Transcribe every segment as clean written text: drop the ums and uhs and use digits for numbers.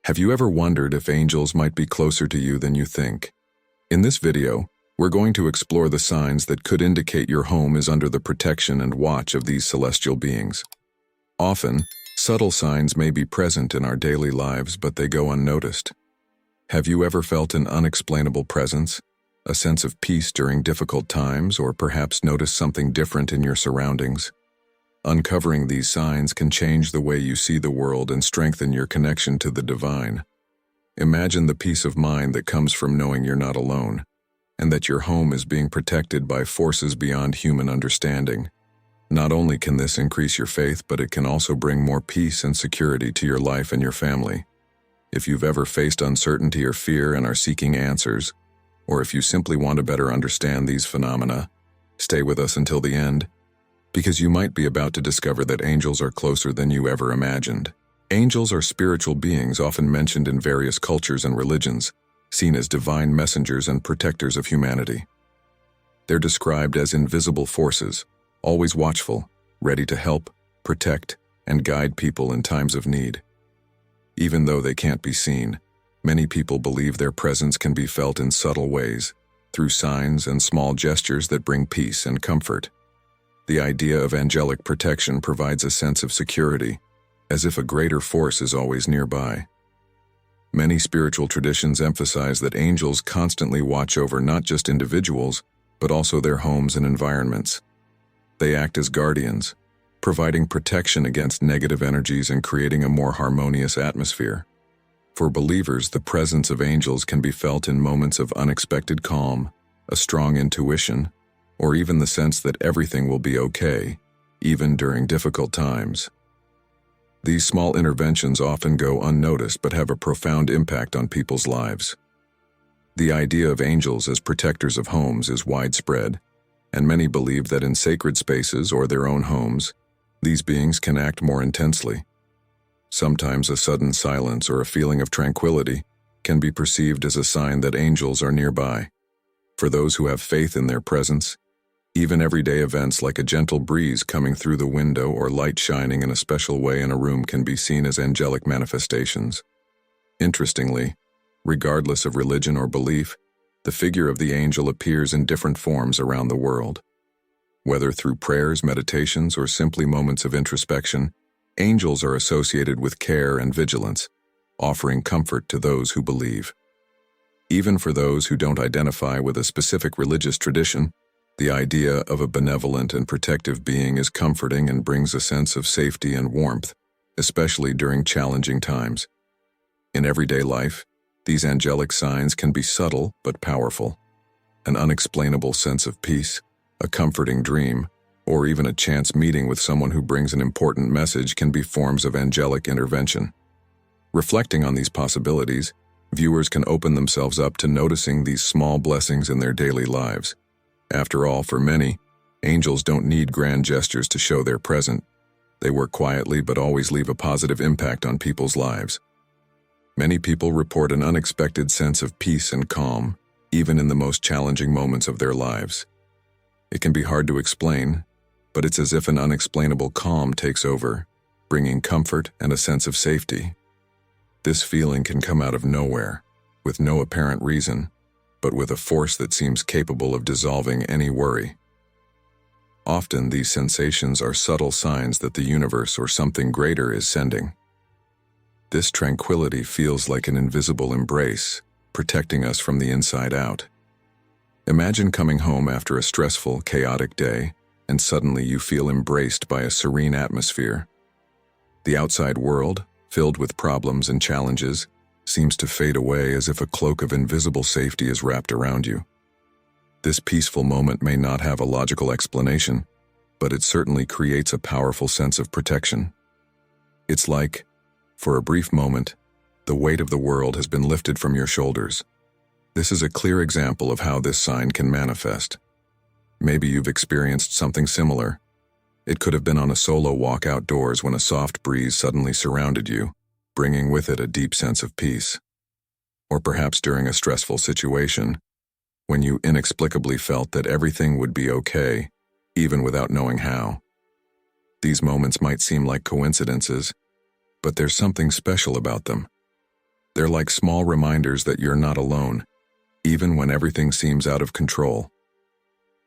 Have you ever wondered if angels might be closer to you than you think? In this video, we're going to explore the signs that could indicate your home is under the protection and watch of these celestial beings. Often, subtle signs may be present in our daily lives, but they go unnoticed. Have you ever felt an unexplainable presence, a sense of peace during difficult times, or perhaps noticed something different in your surroundings? Uncovering these signs can change the way you see the world and strengthen your connection to the divine. Imagine the peace of mind that comes from knowing you're not alone, and that your home is being protected by forces beyond human understanding. Not only can this increase your faith, but it can also bring more peace and security to your life and your family. If you've ever faced uncertainty or fear and are seeking answers, or if you simply want to better understand these phenomena, stay with us until the end, because you might be about to discover that angels are closer than you ever imagined. Angels are spiritual beings often mentioned in various cultures and religions, seen as divine messengers and protectors of humanity. They're described as invisible forces, always watchful, ready to help, protect, and guide people in times of need. Even though they can't be seen, many people believe their presence can be felt in subtle ways, through signs and small gestures that bring peace and comfort. The idea of angelic protection provides a sense of security, as if a greater force is always nearby. Many spiritual traditions emphasize that angels constantly watch over not just individuals, but also their homes and environments. They act as guardians, providing protection against negative energies and creating a more harmonious atmosphere. For believers, the presence of angels can be felt in moments of unexpected calm, a strong intuition, or even the sense that everything will be okay, even during difficult times. These small interventions often go unnoticed but have a profound impact on people's lives. The idea of angels as protectors of homes is widespread, and many believe that in sacred spaces or their own homes, these beings can act more intensely. Sometimes a sudden silence or a feeling of tranquility can be perceived as a sign that angels are nearby. For those who have faith in their presence, even everyday events like a gentle breeze coming through the window or light shining in a special way in a room can be seen as angelic manifestations. Interestingly, regardless of religion or belief, the figure of the angel appears in different forms around the world. Whether through prayers, meditations, or simply moments of introspection, angels are associated with care and vigilance, offering comfort to those who believe. Even for those who don't identify with a specific religious tradition, the idea of a benevolent and protective being is comforting and brings a sense of safety and warmth, especially during challenging times. In everyday life, these angelic signs can be subtle but powerful. An unexplainable sense of peace, a comforting dream, or even a chance meeting with someone who brings an important message can be forms of angelic intervention. Reflecting on these possibilities, viewers can open themselves up to noticing these small blessings in their daily lives. After all, for many, angels don't need grand gestures to show they're present. They work quietly but always leave a positive impact on people's lives. Many people report an unexpected sense of peace and calm, even in the most challenging moments of their lives. It can be hard to explain, but it's as if an unexplainable calm takes over, bringing comfort and a sense of safety. This feeling can come out of nowhere, with no apparent reason, but with a force that seems capable of dissolving any worry. Often these sensations are subtle signs that the universe or something greater is sending. This tranquility feels like an invisible embrace, protecting us from the inside out. Imagine coming home after a stressful, chaotic day, and suddenly you feel embraced by a serene atmosphere. The outside world, filled with problems and challenges, seems to fade away as if a cloak of invisible safety is wrapped around you. This peaceful moment may not have a logical explanation, but it certainly creates a powerful sense of protection. It's like, for a brief moment, the weight of the world has been lifted from your shoulders. This is a clear example of how this sign can manifest. Maybe you've experienced something similar. It could have been on a solo walk outdoors when a soft breeze suddenly surrounded you, bringing with it a deep sense of peace. Or perhaps during a stressful situation, when you inexplicably felt that everything would be okay, even without knowing how. These moments might seem like coincidences, but there's something special about them. They're like small reminders that you're not alone, even when everything seems out of control.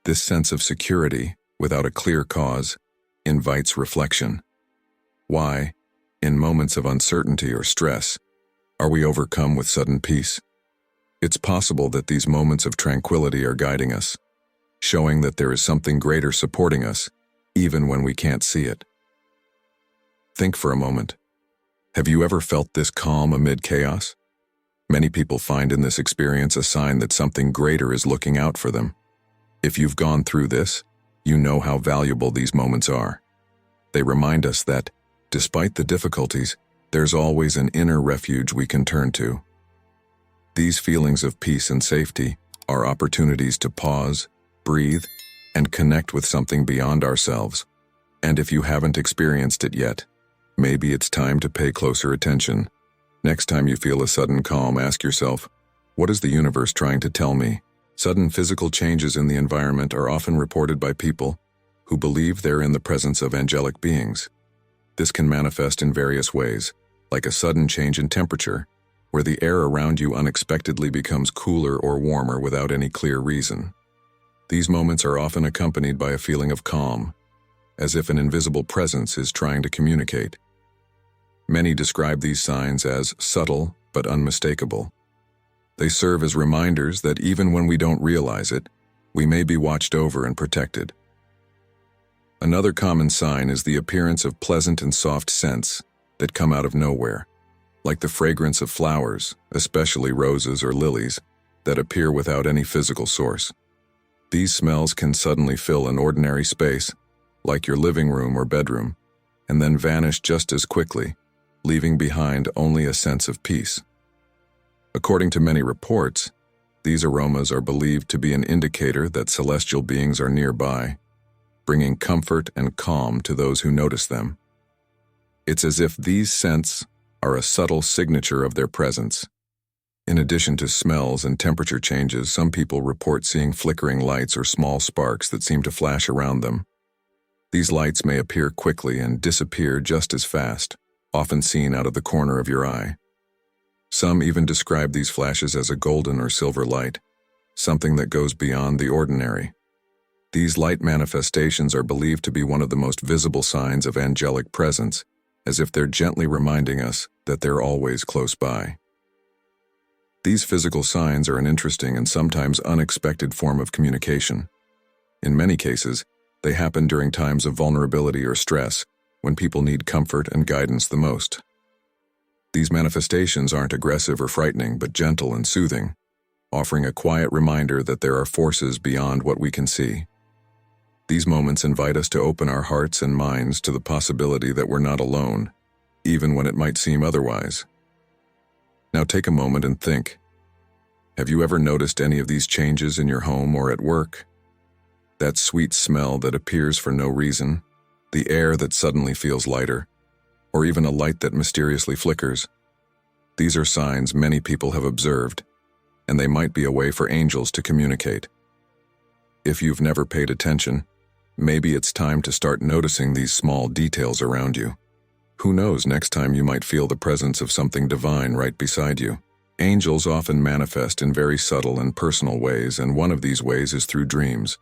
This sense of security, without a clear cause, invites reflection. Why, in moments of uncertainty or stress, are we overcome with sudden peace? It's possible that these moments of tranquility are guiding us, showing that there is something greater supporting us, even when we can't see it. Think for a moment. Have you ever felt this calm amid chaos? Many people find in this experience a sign that something greater is looking out for them. If you've gone through this, you know how valuable these moments are. They remind us that, despite the difficulties, there's always an inner refuge we can turn to. These feelings of peace and safety are opportunities to pause, breathe, and connect with something beyond ourselves. And if you haven't experienced it yet, maybe it's time to pay closer attention. Next time you feel a sudden calm, ask yourself, what is the universe trying to tell me? Sudden physical changes in the environment are often reported by people who believe they're in the presence of angelic beings. This can manifest in various ways, like a sudden change in temperature, where the air around you unexpectedly becomes cooler or warmer without any clear reason. These moments are often accompanied by a feeling of calm, as if an invisible presence is trying to communicate. Many describe these signs as subtle but unmistakable. They serve as reminders that even when we don't realize it, we may be watched over and protected. Another common sign is the appearance of pleasant and soft scents that come out of nowhere, like the fragrance of flowers, especially roses or lilies, that appear without any physical source. These smells can suddenly fill an ordinary space, like your living room or bedroom, and then vanish just as quickly, leaving behind only a sense of peace. According to many reports, these aromas are believed to be an indicator that celestial beings are nearby, bringing comfort and calm to those who notice them. It's as if these scents are a subtle signature of their presence. In addition to smells and temperature changes, some people report seeing flickering lights or small sparks that seem to flash around them. These lights may appear quickly and disappear just as fast, often seen out of the corner of your eye. Some even describe these flashes as a golden or silver light, something that goes beyond the ordinary. These light manifestations are believed to be one of the most visible signs of angelic presence, as if they're gently reminding us that they're always close by. These physical signs are an interesting and sometimes unexpected form of communication. In many cases, they happen during times of vulnerability or stress, when people need comfort and guidance the most. These manifestations aren't aggressive or frightening, but gentle and soothing, offering a quiet reminder that there are forces beyond what we can see. These moments invite us to open our hearts and minds to the possibility that we're not alone, even when it might seem otherwise. Now take a moment and think. Have you ever noticed any of these changes in your home or at work? That sweet smell that appears for no reason, the air that suddenly feels lighter, or even a light that mysteriously flickers. These are signs many people have observed, and they might be a way for angels to communicate. If you've never paid attention, maybe it's time to start noticing these small details around you. Who knows, next time you might feel the presence of something divine right beside you. Angels often manifest in very subtle and personal ways, and one of these ways is through dreams.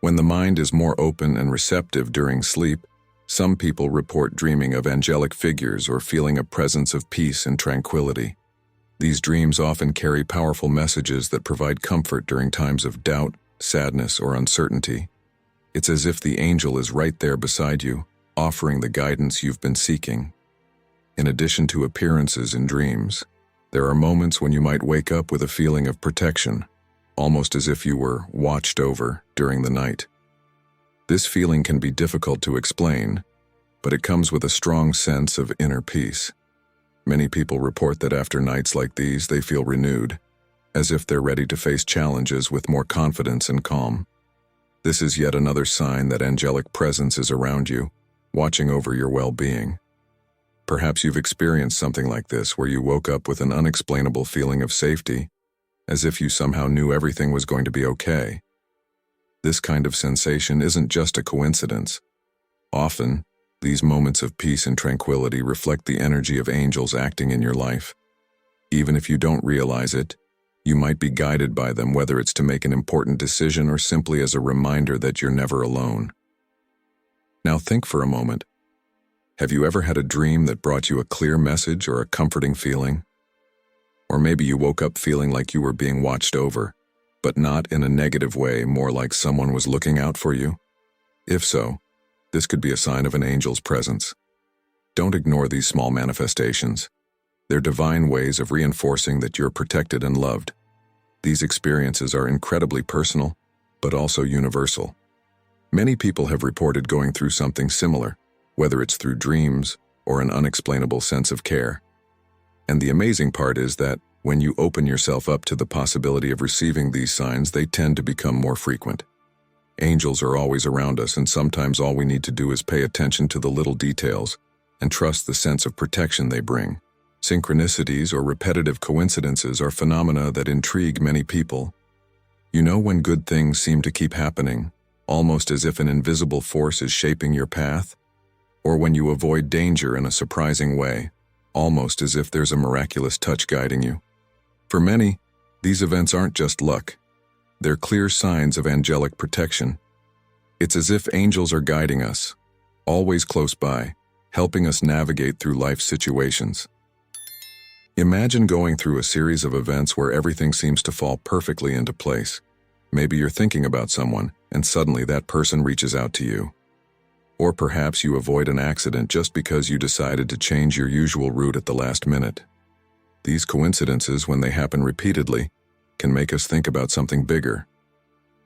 When the mind is more open and receptive during sleep, some people report dreaming of angelic figures or feeling a presence of peace and tranquility. These dreams often carry powerful messages that provide comfort during times of doubt, sadness, or uncertainty. It's as if the angel is right there beside you, offering the guidance you've been seeking. In addition to appearances in dreams, there are moments when you might wake up with a feeling of protection, almost as if you were watched over during the night. This feeling can be difficult to explain, but it comes with a strong sense of inner peace. Many people report that after nights like these, they feel renewed, as if they're ready to face challenges with more confidence and calm. This is yet another sign that angelic presence is around you, watching over your well-being. Perhaps you've experienced something like this, where you woke up with an unexplainable feeling of safety, as if you somehow knew everything was going to be okay. This kind of sensation isn't just a coincidence. Often, these moments of peace and tranquility reflect the energy of angels acting in your life. Even if you don't realize it, you might be guided by them, whether it's to make an important decision or simply as a reminder that you're never alone. Now think for a moment. Have you ever had a dream that brought you a clear message or a comforting feeling? Or maybe you woke up feeling like you were being watched over, but not in a negative way, more like someone was looking out for you? If so, this could be a sign of an angel's presence. Don't ignore these small manifestations. They're divine ways of reinforcing that you're protected and loved. These experiences are incredibly personal, but also universal. Many people have reported going through something similar, whether it's through dreams or an unexplainable sense of care. And the amazing part is that when you open yourself up to the possibility of receiving these signs, they tend to become more frequent. Angels are always around us, and sometimes all we need to do is pay attention to the little details and trust the sense of protection they bring. Synchronicities or repetitive coincidences are phenomena that intrigue many people. You know when good things seem to keep happening, almost as if an invisible force is shaping your path? Or when you avoid danger in a surprising way, almost as if there's a miraculous touch guiding you? For many, these events aren't just luck. They're clear signs of angelic protection. It's as if angels are guiding us, always close by, helping us navigate through life's situations. Imagine going through a series of events where everything seems to fall perfectly into place. Maybe you're thinking about someone, and suddenly that person reaches out to you. Or perhaps you avoid an accident just because you decided to change your usual route at the last minute. These coincidences, when they happen repeatedly, can make us think about something bigger.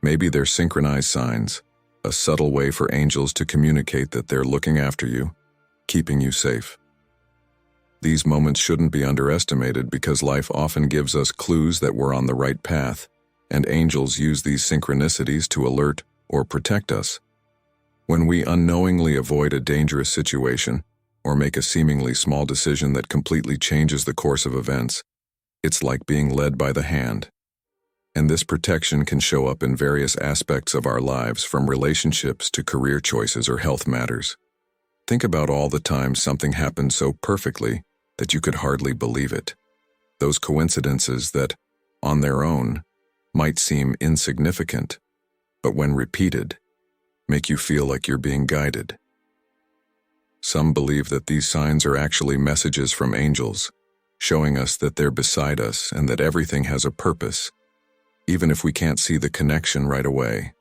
Maybe they're synchronized signs, a subtle way for angels to communicate that they're looking after you, keeping you safe. These moments shouldn't be underestimated because life often gives us clues that we're on the right path, and angels use these synchronicities to alert or protect us. When we unknowingly avoid a dangerous situation or make a seemingly small decision that completely changes the course of events, it's like being led by the hand. And this protection can show up in various aspects of our lives, from relationships to career choices or health matters. Think about all the times something happened so perfectly that you could hardly believe it. Those coincidences that, on their own, might seem insignificant, but when repeated, make you feel like you're being guided. Some believe that these signs are actually messages from angels, showing us that they're beside us and that everything has a purpose, even if we can't see the connection right away.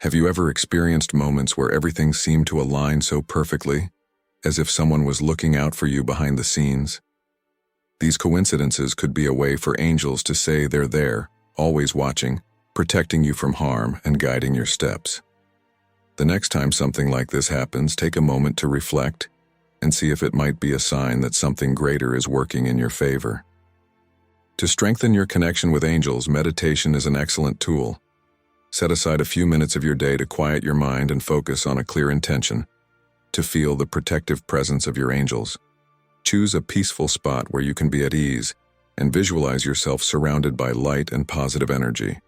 Have you ever experienced moments where everything seemed to align so perfectly, as if someone was looking out for you behind the scenes? These coincidences could be a way for angels to say they're there, always watching, protecting you from harm and guiding your steps. The next time something like this happens, take a moment to reflect and see if it might be a sign that something greater is working in your favor. To strengthen your connection with angels, meditation is an excellent tool. Set aside a few minutes of your day to quiet your mind and focus on a clear intention, to feel the protective presence of your angels. Choose a peaceful spot where you can be at ease and visualize yourself surrounded by light and positive energy.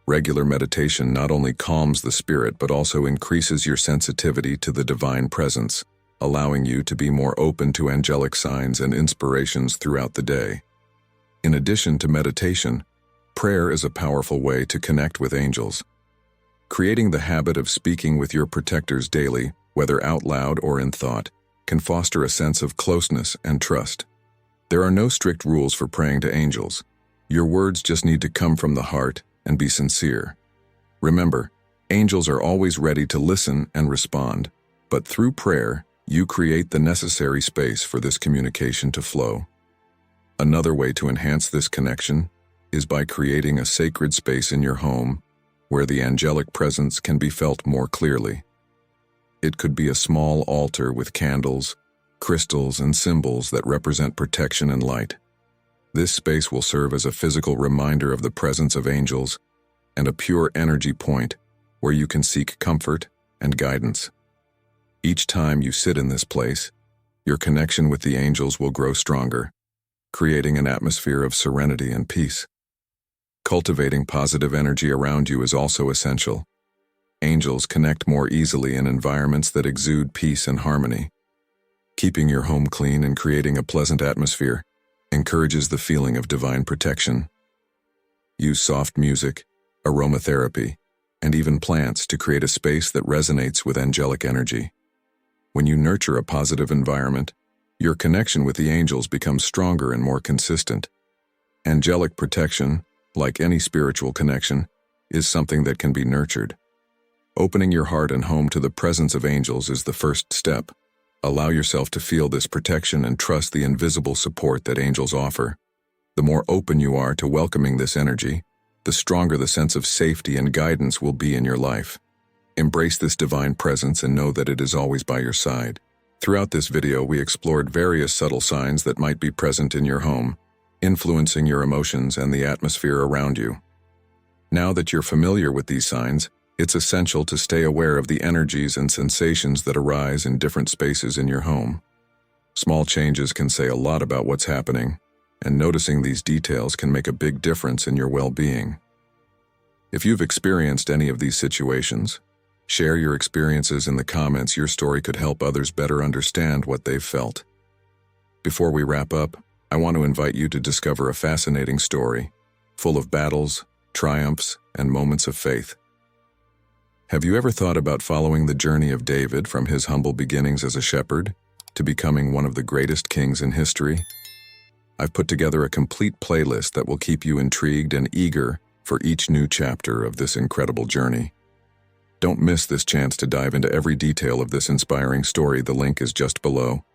Regular meditation not only calms the spirit but also increases your sensitivity to the divine presence, allowing you to be more open to angelic signs and inspirations throughout the day. In addition to meditation, prayer is a powerful way to connect with angels. Creating the habit of speaking with your protectors daily, whether out loud or in thought, can foster a sense of closeness and trust. There are no strict rules for praying to angels. Your words just need to come from the heart and be sincere. Remember, angels are always ready to listen and respond, but through prayer, you create the necessary space for this communication to flow. Another way to enhance this connection is by creating a sacred space in your home where the angelic presence can be felt more clearly. It could be a small altar with candles, crystals, and symbols that represent protection and light. This space will serve as a physical reminder of the presence of angels and a pure energy point where you can seek comfort and guidance. Each time you sit in this place, your connection with the angels will grow stronger, creating an atmosphere of serenity and peace. Cultivating positive energy around you is also essential. Angels connect more easily in environments that exude peace and harmony. Keeping your home clean and creating a pleasant atmosphere encourages the feeling of divine protection. Use soft music, aromatherapy, and even plants to create a space that resonates with angelic energy. When you nurture a positive environment, your connection with the angels becomes stronger and more consistent. Angelic protection, like any spiritual connection, is something that can be nurtured. Opening your heart and home to the presence of angels is the first step. Allow yourself to feel this protection and trust the invisible support that angels offer. The more open you are to welcoming this energy, the stronger the sense of safety and guidance will be in your life. Embrace this divine presence and know that it is always by your side. Throughout this video, we explored various subtle signs that might be present in your home, influencing your emotions and the atmosphere around you. Now that you're familiar with these signs, it's essential to stay aware of the energies and sensations that arise in different spaces in your home. Small changes can say a lot about what's happening, and noticing these details can make a big difference in your well-being. If you've experienced any of these situations, share your experiences in the comments. Your story could help others better understand what they've felt. Before we wrap up, I want to invite you to discover a fascinating story, full of battles, triumphs, and moments of faith. Have you ever thought about following the journey of David from his humble beginnings as a shepherd to becoming one of the greatest kings in history? I've put together a complete playlist that will keep you intrigued and eager for each new chapter of this incredible journey. Don't miss this chance to dive into every detail of this inspiring story. The link is just below.